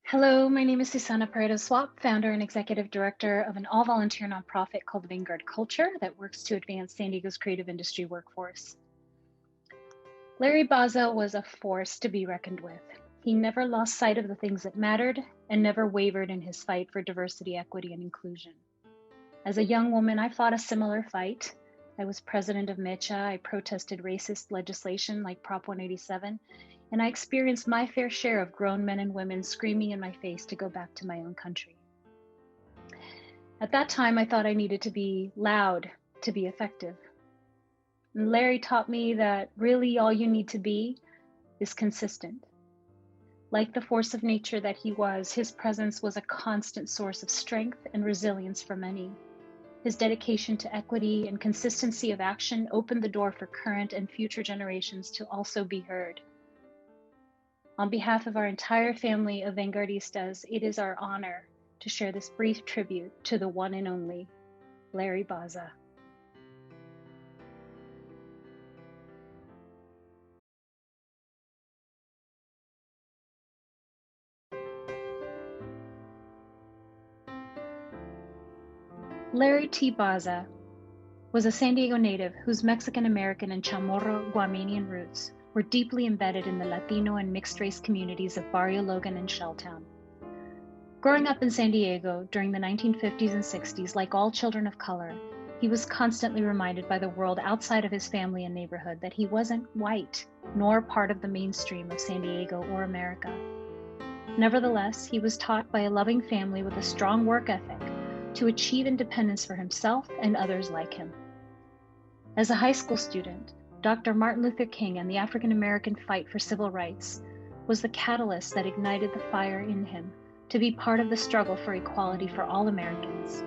Hello, my name is Susana Paredes Swap, founder and executive director of an all-volunteer nonprofit called Vanguard Culture that works to advance San Diego's creative industry workforce. Larry Baza was a force to be reckoned with. He never lost sight of the things that mattered and never wavered in his fight for diversity, equity, and inclusion. As a young woman, I fought a similar fight. I was president of Mesa. I protested racist legislation like Prop 187, and I experienced my fair share of grown men and women screaming in my face to go back to my own country. At that time, I thought I needed to be loud to be effective. And Larry taught me that really all you need to be is consistent. Like the force of nature that he was, his presence was a constant source of strength and resilience for many. His dedication to equity and consistency of action opened the door for current and future generations to also be heard. On behalf of our entire family of Vanguardistas, it is our honor to share this brief tribute to the one and only Larry Baza. Larry T. Baza was a San Diego native whose Mexican-American and Chamorro Guamanian roots were deeply embedded in the Latino and mixed-race communities of Barrio Logan and Shelltown. Growing up in San Diego during the 1950s and 60s, like all children of color, he was constantly reminded by the world outside of his family and neighborhood that he wasn't white, nor part of the mainstream of San Diego or America. Nevertheless, he was taught by a loving family with a strong work ethic to achieve independence for himself and others like him. As a high school student, Dr. Martin Luther King and the African American fight for civil rights was the catalyst that ignited the fire in him to be part of the struggle for equality for all Americans.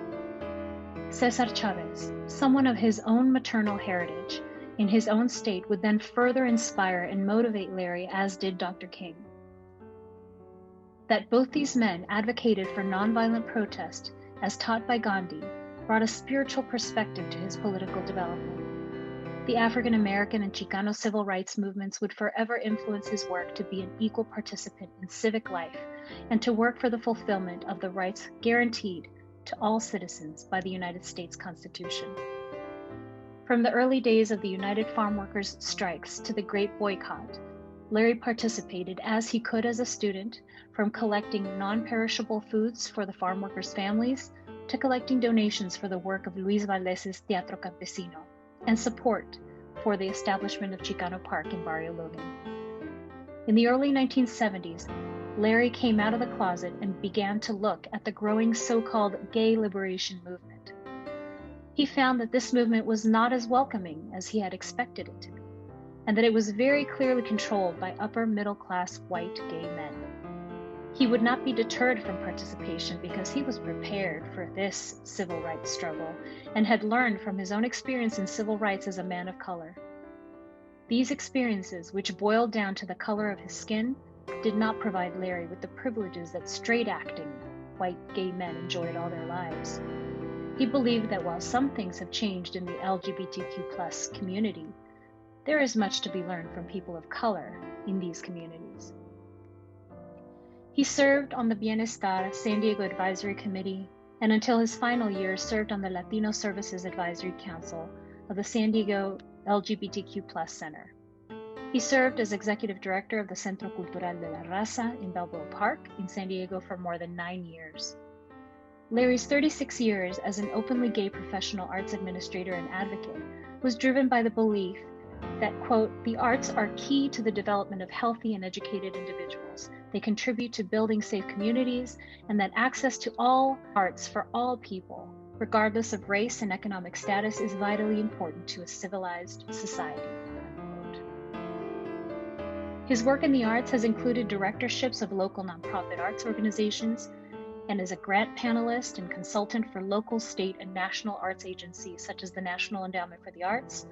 Cesar Chavez, someone of his own maternal heritage, in his own state, would then further inspire and motivate Larry, as did Dr. King. That both these men advocated for nonviolent protest, as taught by Gandhi, brought a spiritual perspective to his political development. The African American and Chicano civil rights movements would forever influence his work to be an equal participant in civic life and to work for the fulfillment of the rights guaranteed to all citizens by the United States Constitution. From the early days of the United Farm Workers strikes to the Great Boycott, Larry participated as he could as a student, from collecting non-perishable foods for the farm workers' families to collecting donations for the work of Luis Valdez's Teatro Campesino and support for the establishment of Chicano Park in Barrio Logan. In the early 1970s, Larry came out of the closet and began to look at the growing so-called gay liberation movement. He found that this movement was not as welcoming as he had expected it to be, and that it was very clearly controlled by upper middle-class white gay men. He would not be deterred from participation because he was prepared for this civil rights struggle and had learned from his own experience in civil rights as a man of color. These experiences, which boiled down to the color of his skin, did not provide Larry with the privileges that straight-acting white gay men enjoyed all their lives. He believed that while some things have changed in the LGBTQ+ community, there is much to be learned from people of color in these communities. He served on the Bienestar San Diego Advisory Committee, and until his final years served on the Latino Services Advisory Council of the San Diego LGBTQ+ Center. He served as executive director of the Centro Cultural de la Raza in Balboa Park in San Diego for more than 9 years. Larry's 36 years as an openly gay professional arts administrator and advocate was driven by the belief that, quote, the arts are key to the development of healthy and educated individuals. They contribute to building safe communities, and that access to all arts for all people, regardless of race and economic status, is vitally important to a civilized society. Unquote. His work in the arts has included directorships of local nonprofit arts organizations, and is a grant panelist and consultant for local, state, and national arts agencies such as the National Endowment for the Arts,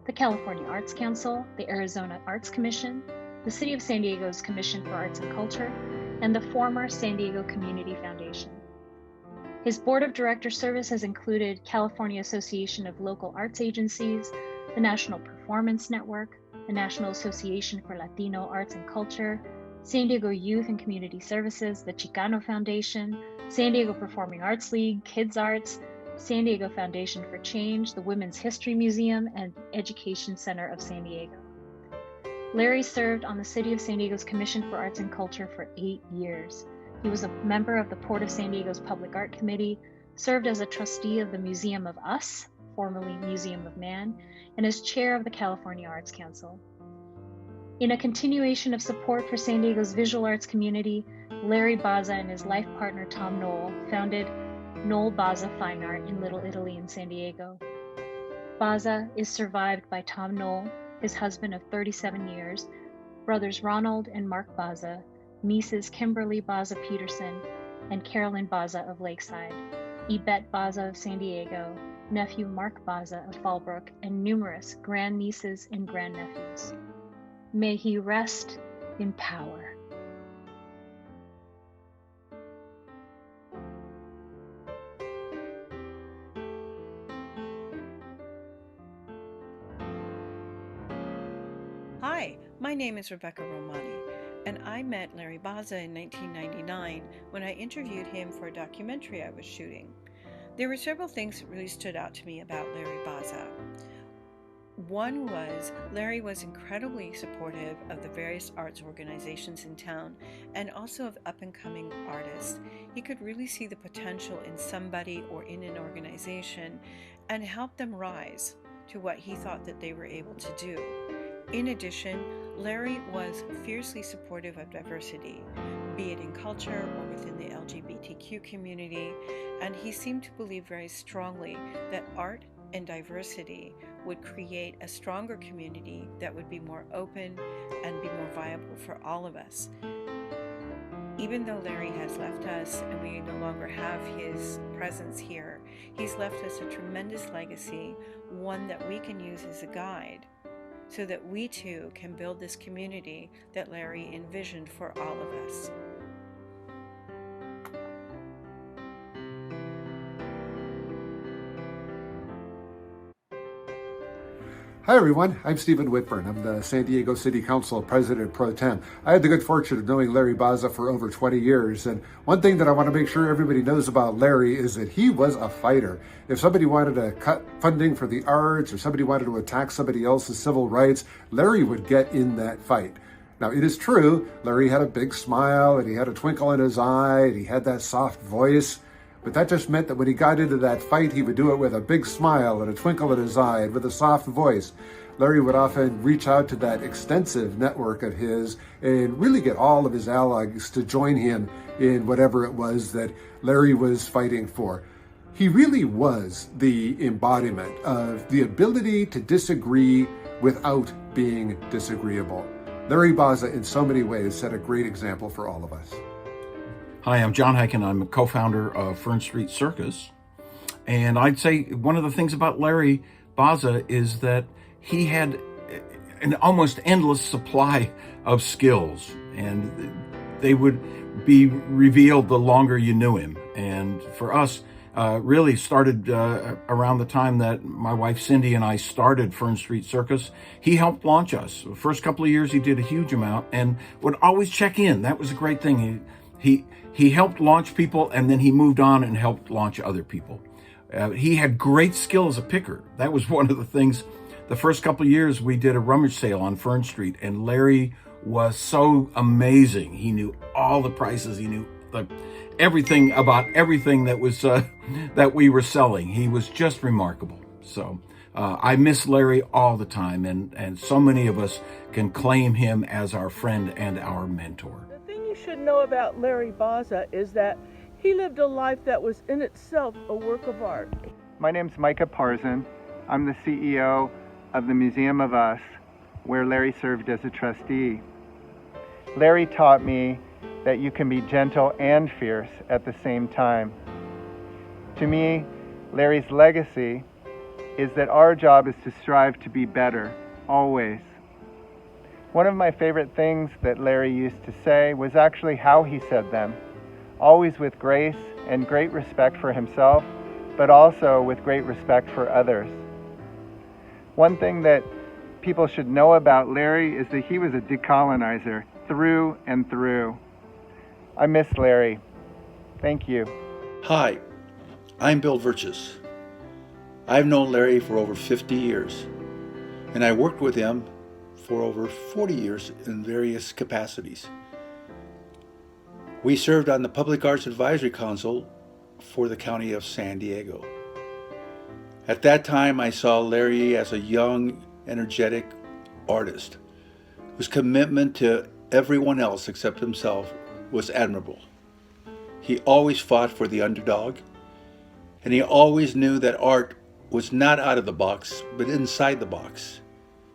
the California Arts Council, the Arizona Arts Commission, the City of San Diego's Commission for Arts and Culture, and the former San Diego Community Foundation. His board of director service has included California Association of Local Arts Agencies, the National Performance Network, the National Association for Latino Arts and Culture, San Diego Youth and Community Services, the Chicano Foundation, San Diego Performing Arts League, Kids Arts, San Diego Foundation for Change, the Women's History Museum, and Education Center of San Diego. Larry served on the City of San Diego's Commission for Arts and Culture for 8 years. He was a member of the Port of San Diego's Public Art Committee, served as a trustee of the Museum of Us, formerly Museum of Man, and as chair of the California Arts Council. In a continuation of support for San Diego's visual arts community, Larry Baza and his life partner Tom Knoll founded Knoll Baza Fine Art in Little Italy in San Diego. Baza is survived by Tom Knoll, his husband of 37 years, brothers Ronald and Mark Baza, nieces Kimberly Baza Peterson, and Carolyn Baza of Lakeside, Yvette Baza of San Diego, nephew Mark Baza of Fallbrook, and numerous grandnieces and grandnephews. May he rest in power. Hi, my name is Rebecca Romani, and I met Larry Baza in 1999 when I interviewed him for a documentary I was shooting. There were several things that really stood out to me about Larry Baza. One was Larry was incredibly supportive of the various arts organizations in town and also of up-and-coming artists. He could really see the potential in somebody or in an organization and help them rise to what he thought that they were able to do. In addition, Larry was fiercely supportive of diversity, be it in culture or within the LGBTQ community, and he seemed to believe very strongly that art and diversity would create a stronger community that would be more open and be more viable for all of us. Even though Larry has left us and we no longer have his presence here, he's left us a tremendous legacy, one that we can use as a guide so that we too can build this community that Larry envisioned for all of us. Hi everyone, I'm Stephen Whitburn. I'm the San Diego City Council President Pro Tem. I had the good fortune of knowing Larry Baza for over 20 years, and one thing that I want to make sure everybody knows about Larry is that he was a fighter. If somebody wanted to cut funding for the arts or somebody wanted to attack somebody else's civil rights, Larry would get in that fight. Now, it is true, Larry had a big smile and he had a twinkle in his eye and he had that soft voice. But that just meant that when he got into that fight, he would do it with a big smile and a twinkle in his eye and with a soft voice. Larry would often reach out to that extensive network of his and really get all of his allies to join him in whatever it was that Larry was fighting for. He really was the embodiment of the ability to disagree without being disagreeable. Larry Baza, in so many ways, set a great example for all of us. Hi, I'm John Hickman. I'm a co-founder of Fern Street Circus. And I'd say one of the things about Larry Baza is that he had an almost endless supply of skills, and they would be revealed the longer you knew him. And for us, really started around the time that my wife Cindy and I started Fern Street Circus. He helped launch us. The first couple of years he did a huge amount and would always check in. That was a great thing. He helped launch people, and then he moved on and helped launch other people. He had great skill as a picker. That was one of the things. The first couple of years we did a rummage sale on Fern Street, and Larry was so amazing. He knew all the prices. He knew everything about everything that was that we were selling. He was just remarkable. So I miss Larry all the time, and so many of us can claim him as our friend and our mentor. You should know about Larry Baza is that he lived a life that was in itself a work of art. My name's Micah Parsons. I'm the CEO of the Museum of Us, where Larry served as a trustee. Larry taught me that you can be gentle and fierce at the same time. To me, Larry's legacy is that our job is to strive to be better, always. One of my favorite things that Larry used to say was actually how he said them, always with grace and great respect for himself, but also with great respect for others. One thing that people should know about Larry is that he was a decolonizer. through and through. I miss Larry. Thank you. Hi, I'm Bill Virches. I've known Larry for over 50 years, and I worked with him for over 40 years in various capacities. We served on the Public Arts Advisory Council for the County of San Diego. At that time, I saw Larry as a young, energetic artist whose commitment to everyone else except himself was admirable. He always fought for the underdog, and he always knew that art was not out of the box, but inside the box.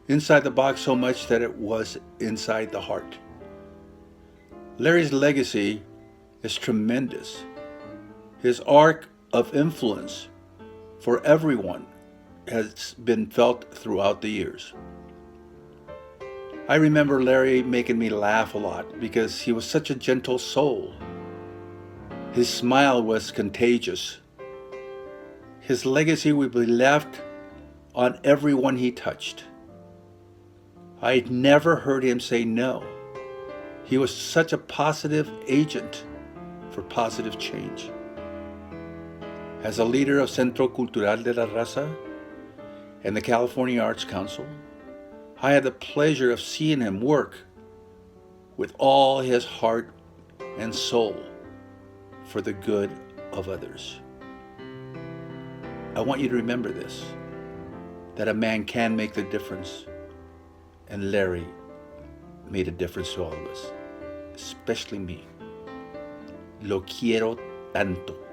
Inside the box so much that it was inside the heart. Larry's legacy is tremendous. His arc of influence for everyone has been felt throughout the years. I remember Larry making me laugh a lot because he was such a gentle soul. His smile was contagious. His legacy would be left on everyone he touched. I'd never heard him say no. He was such a positive agent for positive change. As a leader of Centro Cultural de la Raza and the California Arts Council, I had the pleasure of seeing him work with all his heart and soul for the good of others. I want you to remember this, that a man can make the difference, and Larry made a difference to all of us, especially me. Lo quiero tanto.